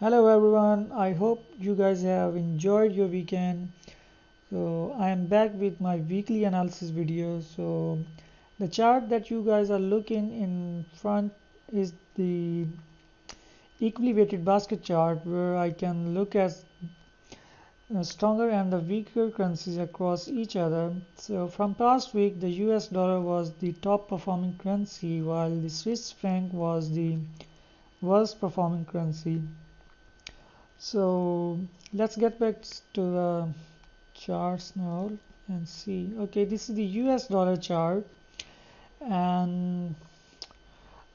Hello everyone, I hope you guys have enjoyed your weekend. So I am back with my weekly analysis video. So the chart that you guys are looking in front is the equally weighted basket chart where I can look at stronger and the weaker currencies across each other. So from past week the US dollar was the top performing currency while the Swiss franc was the worst performing currency. So let's get back to the charts now and see. Okay, this is the US dollar chart, and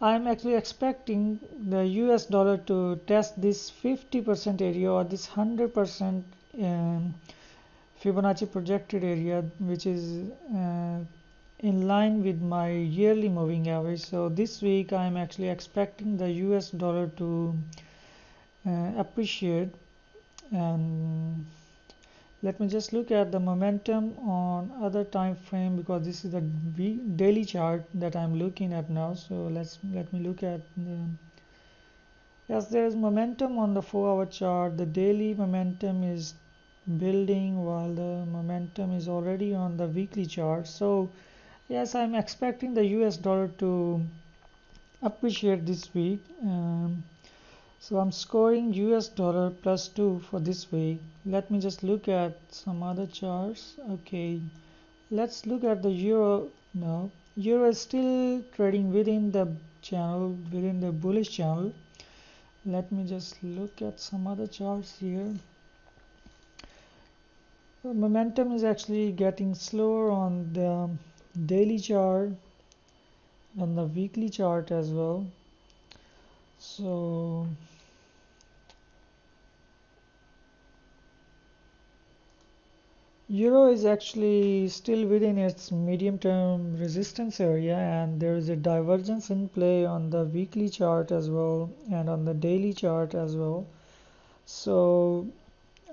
I'm actually expecting the US dollar to test this 50% area or this 100% Fibonacci projected area, which is in line with my yearly moving average. So this week I'm actually expecting the US dollar to appreciate, and let me just look at the momentum on other time frame because this is the daily chart that I'm looking at now. So let me look at yes, there is momentum on the 4-hour chart. The daily momentum is building while the momentum is already on the weekly chart. So yes, I'm expecting the US dollar to appreciate this week. So I'm scoring US dollar +2 for this week. Let me just look at some other charts. Okay, let's look at the euro now. Euro is still trading within the channel, within the bullish channel. Let me just look at some other charts here. The momentum is actually getting slower on the daily chart and the weekly chart as well. So Euro is actually still within its medium-term resistance area, and there is a divergence in play on the weekly chart as well and on the daily chart as well. So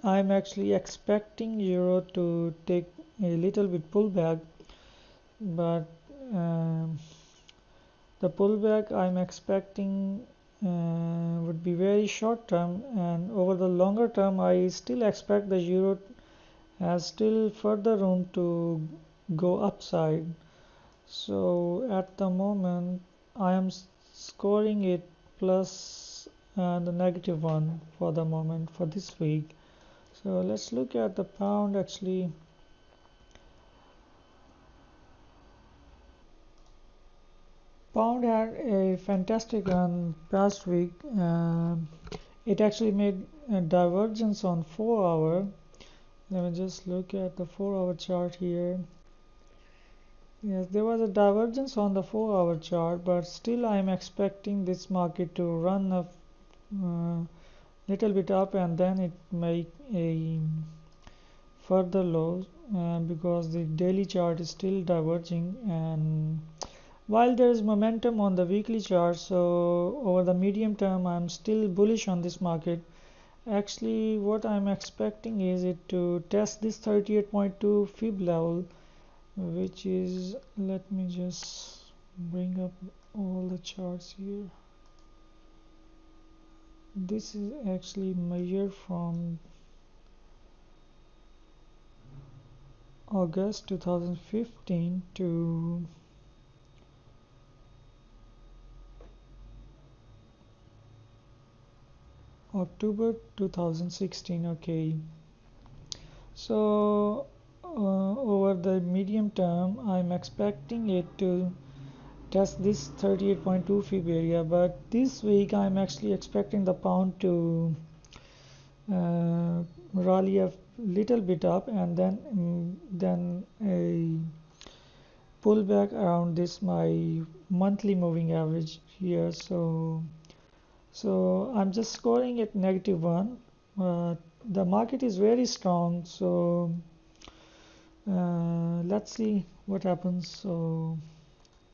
I'm actually expecting Euro to take a little bit pullback, but um, the pullback I'm expecting would be very short term, and over the longer term I still expect the Euro has still further room to go upside. So at the moment I am scoring it plus the -1 for the moment for this week. So let's look at the pound. Actually, pound had a fantastic run past week. It actually made a divergence on 4-hour. Let me just look at the 4-hour chart here. Yes, there was a divergence on the 4-hour chart, but still I am expecting this market to run a little bit up and then it make a further low because the daily chart is still diverging, and while there is momentum on the weekly chart, so over the medium term I'm still bullish on this market. Actually, what I'm expecting is it to test this 38.2 fib level, which is, let me just bring up all the charts here. This is actually measured from August 2015 to October 2016. Okay, so over the medium term I'm expecting it to test this 38.2 fib area, but this week I'm actually expecting the pound to rally a little bit up and then a pullback around this my monthly moving average here. So I'm just scoring it -1. The market is very strong, so let's see what happens. So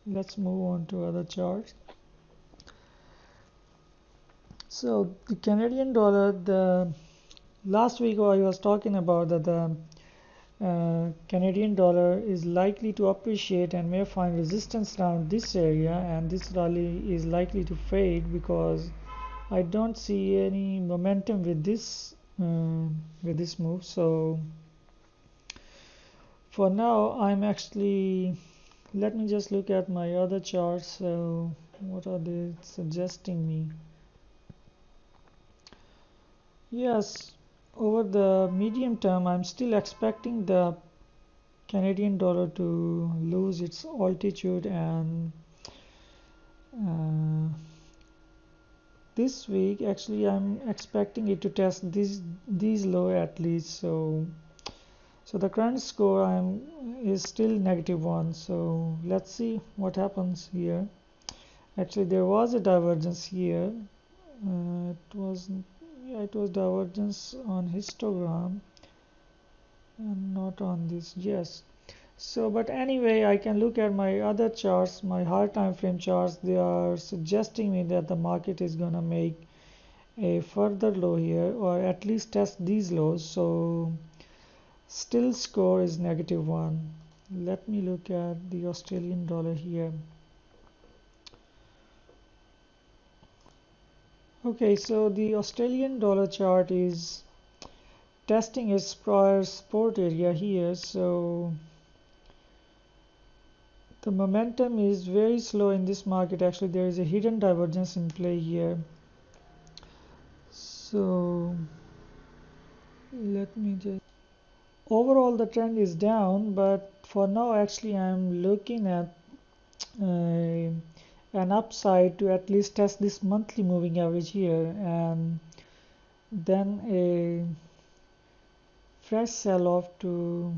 let's move on to other charts. So the Canadian dollar, the last week I was talking about that the Canadian dollar is likely to appreciate and may find resistance around this area, and this rally is likely to fade because I don't see any momentum with this move. So for now, I'm actually, let me just look at my other charts. So what are they suggesting me? Yes, over the medium term, I'm still expecting the Canadian dollar to lose its altitude, and uh, this week actually I'm expecting it to test these low at least. So the current score is still -1. So let's see what happens here. Actually, there was a divergence here. It was, yeah, it was divergence on histogram and not on this. Yes. So, but anyway, I can look at my other charts, my higher time frame charts. They are suggesting me that the market is gonna make a further low here, or at least test these lows. So still score is -1. Let me look at the Australian dollar here. Okay, so the Australian dollar chart is testing its prior support area here. So the momentum is very slow in this market. Actually, there is a hidden divergence in play here. So let me just, overall the trend is down, but for now actually I'm looking at uh, an upside to at least test this monthly moving average here, and then a fresh sell-off to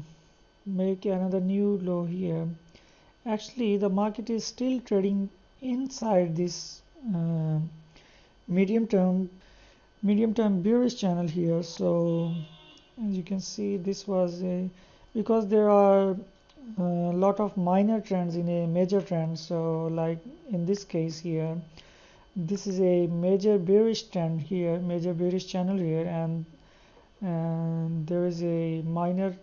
make another new low here. Actually, the market is still trading inside this uh, medium term bearish channel here. So as you can see, this was a, because there are a lot of minor trends in a major trend. So like in this case here, this is a major bearish trend here, major bearish channel here, and there is a minor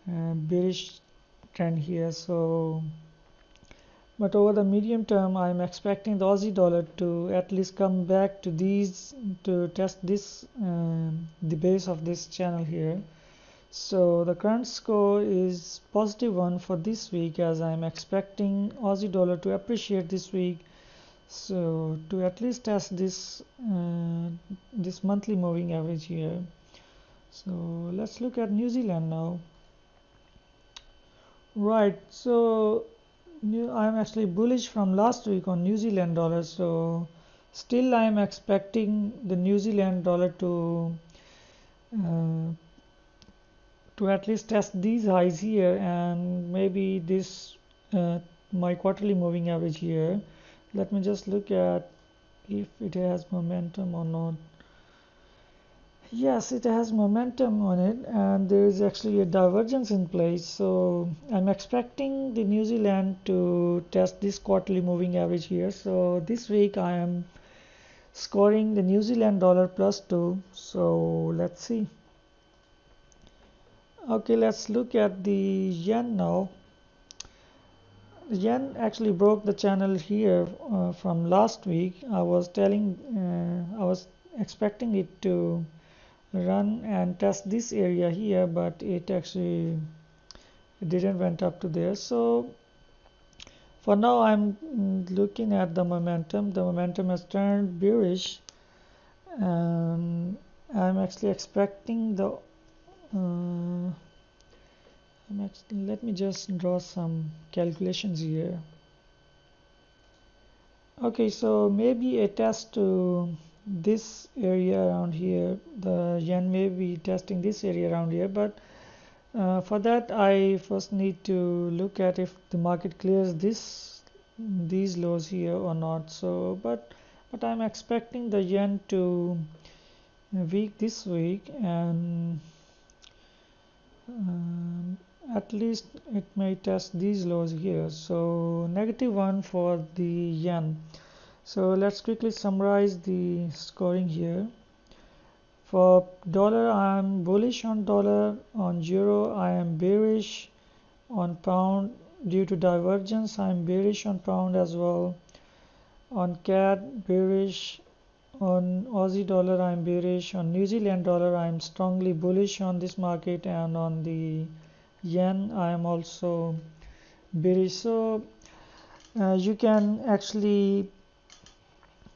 bearish trend here. So but over the medium term, I'm expecting the Aussie dollar to at least come back to these, to test this the base of this channel here. So the current score is +1 for this week, as I'm expecting Aussie dollar to appreciate this week. So to at least test this monthly moving average here. So let's look at New Zealand now. Right. So I'm actually bullish from last week on New Zealand dollar. So still I'm expecting the New Zealand dollar uh, to at least test these highs here, and maybe this my quarterly moving average here. Let me just look at if it has momentum or not. Yes, it has momentum on it, and there is actually a divergence in place. So I'm expecting the New Zealand to test this quarterly moving average here. So this week I am scoring the New Zealand dollar +2. So let's see. Okay, let's look at the yen now. The yen actually broke the channel here from last week. I was expecting it to run and test this area here, but it actually didn't went up to there. So for now I'm looking at the momentum has turned bearish, and I'm actually expecting the let me just draw some calculations here. Okay, so maybe a test to this area around here. The yen may be testing this area around here, but for that I first need to look at if the market clears these lows here or not. So but I'm expecting the yen to weak this week, and at least it may test these lows here. So -1 for the yen. So let's quickly summarize the scoring here. For dollar, I am bullish on dollar. On euro, I am bearish. On pound, due to divergence, I am bearish on pound as well. On CAD, bearish. On Aussie dollar I'm bearish, on New Zealand dollar I'm strongly bullish on this market, and on the yen I am also bearish. So you can actually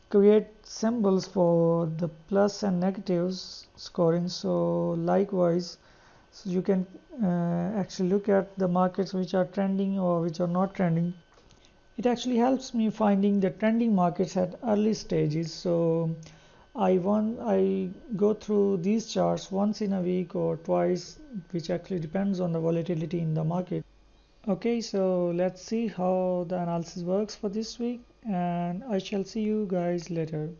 create symbols for the plus and negatives scoring. So likewise, so you can actually look at the markets which are trending or which are not trending. It actually helps me finding the trending markets at early stages. So I go through these charts once in a week or twice, which actually depends on the volatility in the market. Okay, so let's see how the analysis works for this week, and I shall see you guys later.